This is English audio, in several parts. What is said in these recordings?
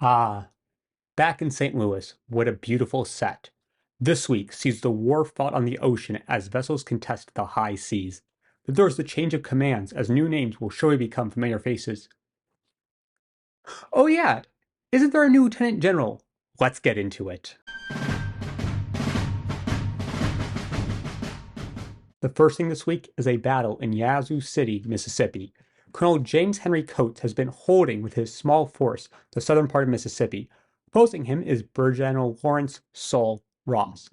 Ah, back in St. Louis, what a beautiful set. This week sees the war fought on the ocean as vessels contest the high seas. But there's the change of commands as new names will surely become familiar faces. Oh yeah, isn't there a new lieutenant general? Let's get into it. The first thing this week is a battle in Yazoo City, Mississippi. Colonel James Henry Coates has been holding with his small force the southern part of Mississippi. Opposing him is Brigadier General Lawrence Sol Ross.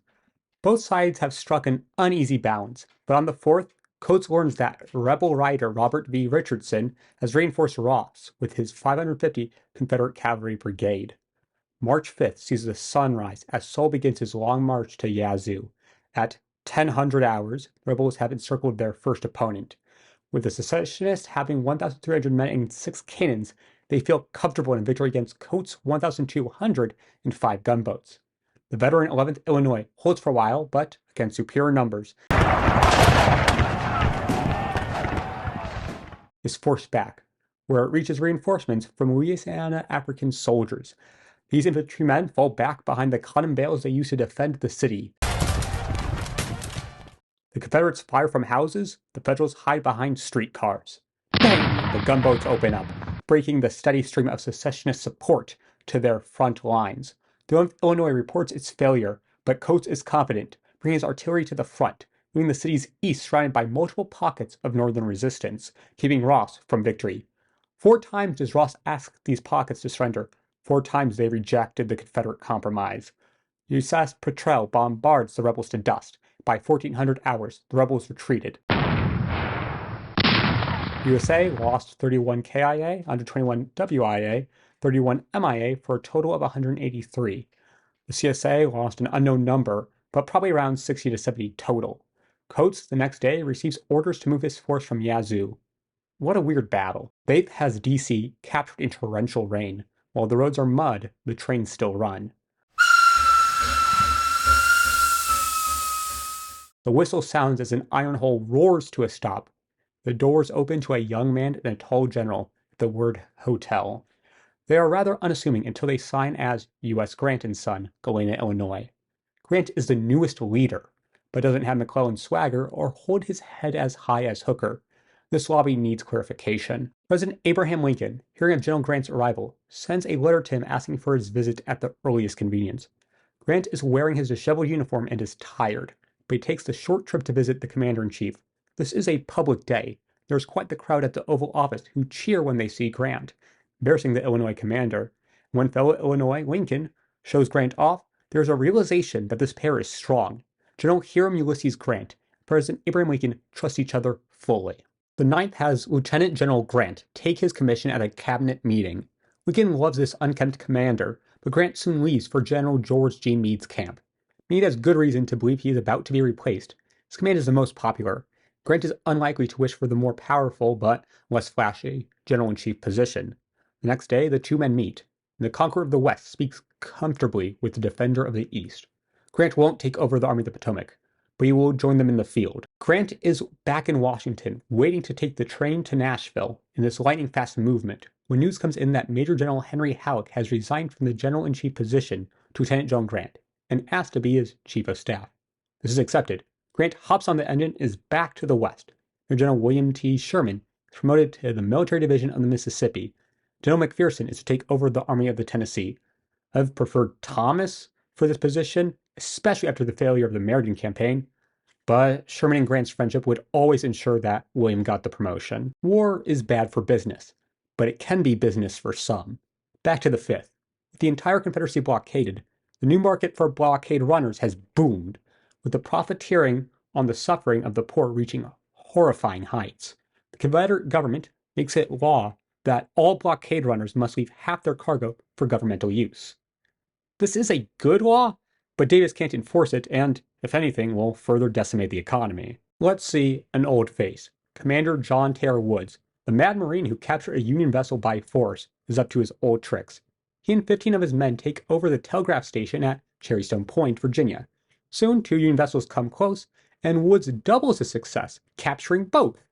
Both sides have struck an uneasy balance, but on the 4th, Coates learns that rebel rider Robert.E.Lee Richardson has reinforced Ross with his 550 Confederate Cavalry Brigade. March 5th sees the sun rise as Sol begins his long march to Yazoo. At 1000 hours, rebels have encircled their first opponent. With the secessionists having 1,300 men and 6 cannons, they feel comfortable in victory against Coates' 1,200 and 5 gunboats. The veteran 11th Illinois holds for a while, but against superior numbers, is forced back, where it reaches reinforcements from Louisiana African soldiers. These infantrymen fall back behind the cotton bales they used to defend the city. The Confederates fire from houses, the Federals hide behind streetcars. Bang! The gunboats open up, breaking the steady stream of secessionist support to their front lines. The 11th Illinois reports its failure, but Coates is confident, bringing his artillery to the front, leaving the city's east surrounded by multiple pockets of northern resistance, keeping Ross from victory. 4 times does Ross ask these pockets to surrender. 4 times they rejected the Confederate compromise. USS Prejudice bombards the rebels to dust. By 1400 hours, the rebels retreated. USA lost 31 KIA, 121 WIA, 31 MIA for a total of 183. The CSA lost an unknown number, but probably around 60 to 70 total. Coates, the next day, receives orders to move his force from Yazoo. What a weird battle. 8th has DC captured in torrential rain. While the roads are mud, the trains still run. The whistle sounds as an iron hull roars to a stop. The doors open to a young man and a tall general with the word hotel. They are rather unassuming until they sign as U.S. Grant and Son, Galena, Illinois. Grant is the newest leader, but doesn't have McClellan's swagger or hold his head as high as Hooker. This lobby needs clarification. President Abraham Lincoln, hearing of General Grant's arrival, sends a letter to him asking for his visit at the earliest convenience. Grant is wearing his disheveled uniform and is tired, but he takes the short trip to visit the commander-in-chief. This is a public day. There's quite the crowd at the Oval Office who cheer when they see Grant, embarrassing the Illinois commander. When fellow Illinois Lincoln shows Grant off, there's a realization that this pair is strong. General Hiram Ulysses Grant and President Abraham Lincoln trust each other fully. The 9th has Lieutenant General Grant take his commission at a cabinet meeting. Lincoln loves this unkempt commander, but Grant soon leaves for General George G. Meade's camp. Meade has good reason to believe he is about to be replaced. His command is the most popular. Grant is unlikely to wish for the more powerful but less flashy general-in-chief position. The next day, the two men meet, and the conqueror of the West speaks comfortably with the defender of the East. Grant won't take over the Army of the Potomac, but he will join them in the field. Grant is back in Washington, waiting to take the train to Nashville in this lightning-fast movement, when news comes in that Major General Henry Halleck has resigned from the general-in-chief position to Lieutenant General Grant, and asked to be his chief of staff. This is accepted. Grant hops on the engine and is back to the west. Major General William T. Sherman is promoted to the Military Division of the Mississippi. General McPherson is to take over the Army of the Tennessee. I've preferred Thomas for this position, especially after the failure of the Meriden campaign, but Sherman and Grant's friendship would always ensure that William got the promotion. War is bad for business, but it can be business for some. Back to the 5th. With the entire Confederacy blockaded, the new market for blockade runners has boomed, with the profiteering on the suffering of the poor reaching horrifying heights. The Confederate government makes it law that all blockade runners must leave half their cargo for governmental use. This is a good law, but Davis can't enforce it and, if anything, will further decimate the economy. Let's see an old face. Commander John Taylor Woods, the mad Marine who captured a Union vessel by force, is up to his old tricks. He and 15 of his men take over the telegraph station at Cherrystone Point, Virginia. Soon, 2 Union vessels come close, and Woods doubles his success, capturing both.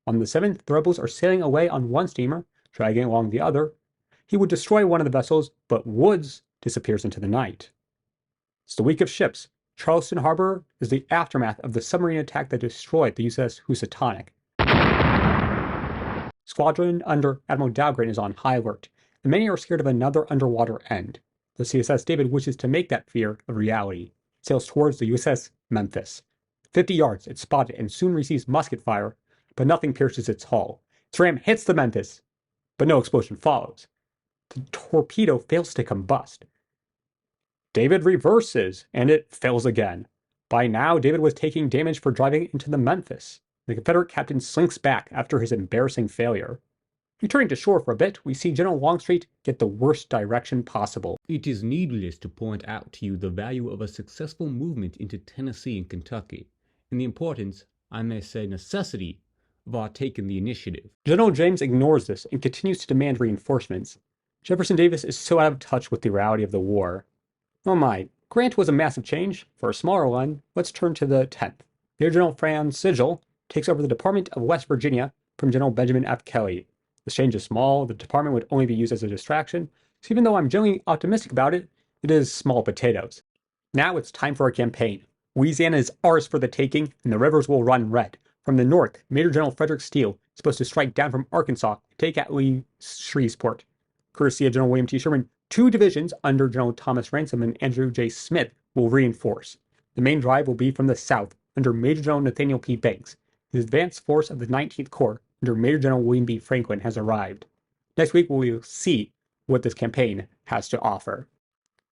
On the 7th, the rebels are sailing away on one steamer, dragging along the other. He would destroy one of the vessels, but Woods disappears into the night. It's the week of ships. Charleston Harbor is the aftermath of the submarine attack that destroyed the USS Housatonic. Squadron under Admiral Dahlgren is on high alert, and many are scared of another underwater end. The CSS David wishes to make that fear a reality. It sails towards the USS Memphis. 50 yards, it's spotted and soon receives musket fire, but nothing pierces its hull. Its ram hits the Memphis, but no explosion follows. The torpedo fails to combust. David reverses, and it fails again. By now, David was taking damage for driving into the Memphis. The Confederate captain slinks back after his embarrassing failure. Returning to shore for a bit, we see General Longstreet get the worst direction possible. It is needless to point out to you the value of a successful movement into Tennessee and Kentucky, and the importance, I may say necessity, of our taking the initiative. General James ignores this and continues to demand reinforcements. Jefferson Davis is so out of touch with the reality of the war. Oh my, Grant was a massive change. For a smaller one, let's turn to the 10th. Major General Franz Sigel takes over the Department of West Virginia from General Benjamin F. Kelly. This change is small, the department would only be used as a distraction, so even though I'm generally optimistic about it, it is small potatoes. Now it's time for a campaign. Louisiana is ours for the taking, and the rivers will run red. From the north, Major General Frederick Steele is supposed to strike down from Arkansas and take at Lee Shreveport. Courtesy of General William T. Sherman, 2 divisions under General Thomas Ransom and Andrew J. Smith will reinforce. The main drive will be from the south under Major General Nathaniel P. Banks. His advanced force of the 19th Corps under Major General William B. Franklin has arrived. Next week we will see what this campaign has to offer.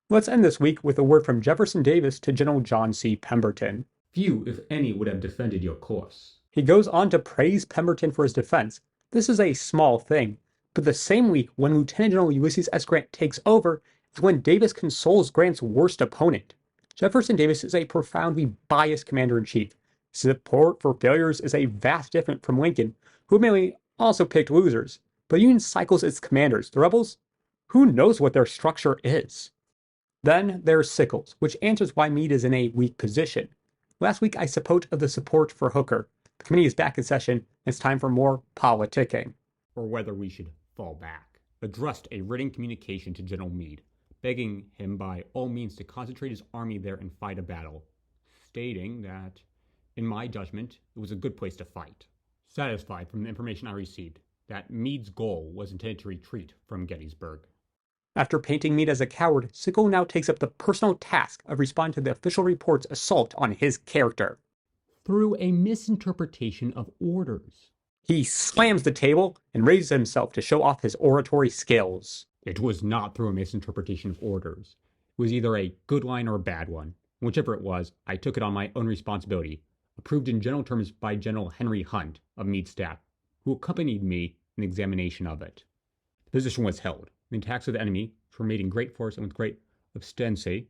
Let's end this week with a word from Jefferson Davis to General John C. Pemberton. Few, if any, would have defended your course. He goes on to praise Pemberton for his defense. This is a small thing, but the same week when Lieutenant General Ulysses S. Grant takes over is when Davis consoles Grant's worst opponent. Jefferson Davis is a profoundly biased commander-in-chief. Support for failures is a vast different from Lincoln, who mainly also picked losers. But the Union cycles its commanders. The rebels? Who knows what their structure is? Then there's Sickles, which answers why Meade is in a weak position. Last week I spoke of the support for Hooker. The committee is back in session, and it's time for more politicking. Or whether we should fall back. Addressed a written communication to General Meade, begging him by all means to concentrate his army there and fight a battle, stating that, in my judgment, it was a good place to fight. Satisfied from the information I received that Meade's goal was intended to retreat from Gettysburg. After painting Meade as a coward, Sickles now takes up the personal task of responding to the official report's assault on his character. Through a misinterpretation of orders. He slams the table and raises himself to show off his oratory skills. It was not through a misinterpretation of orders. It was either a good line or a bad one. Whichever it was, I took it on my own responsibility, approved in general terms by General Henry Hunt of Meade's staff, who accompanied me in the examination of it. The position was held. The attacks of the enemy, which were made in great force and with great obstinacy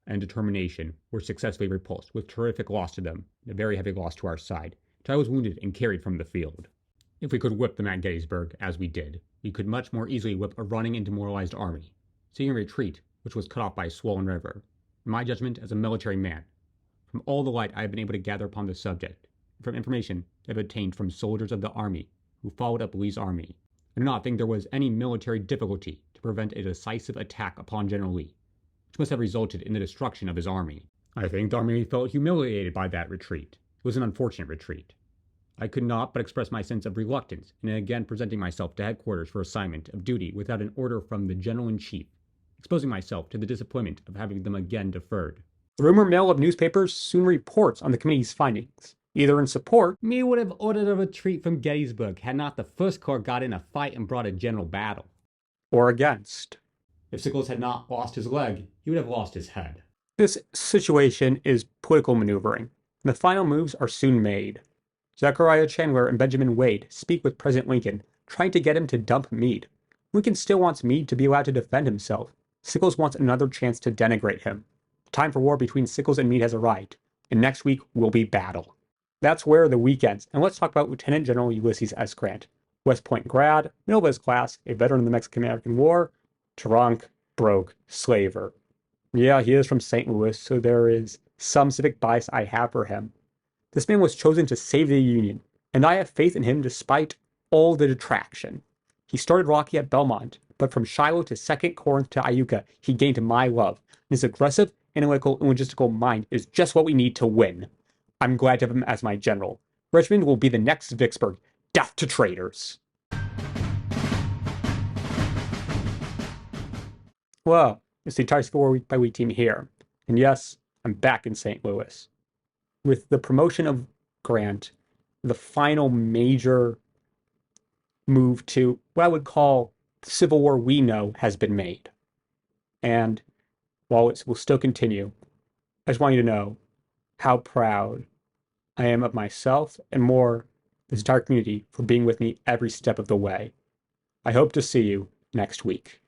and determination, were successfully repulsed, with terrific loss to them, and a very heavy loss to our side, till I was wounded and carried from the field. If we could whip them at Gettysburg, as we did, we could much more easily whip a running and demoralized army, seeing a retreat which was cut off by a swollen river. In my judgment, as a military man, from all the light I have been able to gather upon the subject, and from information I have obtained from soldiers of the army who followed up Lee's army, I do not think there was any military difficulty to prevent a decisive attack upon General Lee, which must have resulted in the destruction of his army. I think the army felt humiliated by that retreat. It was an unfortunate retreat. I could not but express my sense of reluctance in again presenting myself to headquarters for assignment of duty without an order from the General-in-Chief, exposing myself to the disappointment of having them again deferred. The rumor mill of newspapers soon reports on the committee's findings, either in support. Meade would have ordered a retreat from Gettysburg had not the First Corps got in a fight and brought a general battle. Or against. If Sickles had not lost his leg, he would have lost his head. This situation is political maneuvering, and the final moves are soon made. Zechariah Chandler and Benjamin Wade speak with President Lincoln, trying to get him to dump Meade. Lincoln still wants Meade to be allowed to defend himself. Sickles wants another chance to denigrate him. The time for war between Sickles and Meade has arrived, and next week will be battle. That's where the week ends, and let's talk about Lieutenant General Ulysses S. Grant. West Point grad, middle of his class, a veteran of the Mexican-American War, drunk, broke, slaver. Yeah, he is from St. Louis, so there is some civic bias I have for him. This man was chosen to save the Union, and I have faith in him despite all the detraction. He started rocky at Belmont, but but from Shiloh to 2nd Corinth to Iuka, he gained my love. His aggressive, analytical, and logistical mind is just what we need to win. I'm glad to have him as my general. Richmond will be the next Vicksburg. Death to traitors. Well, it's the entire Civil War week by week team here. And yes, I'm back in St. Louis. With the promotion of Grant, the final major move to what I would call the Civil War we know has been made. And while it will still continue, I just want you to know how proud I am of myself and more this entire community for being with me every step of the way. I hope to see you next week.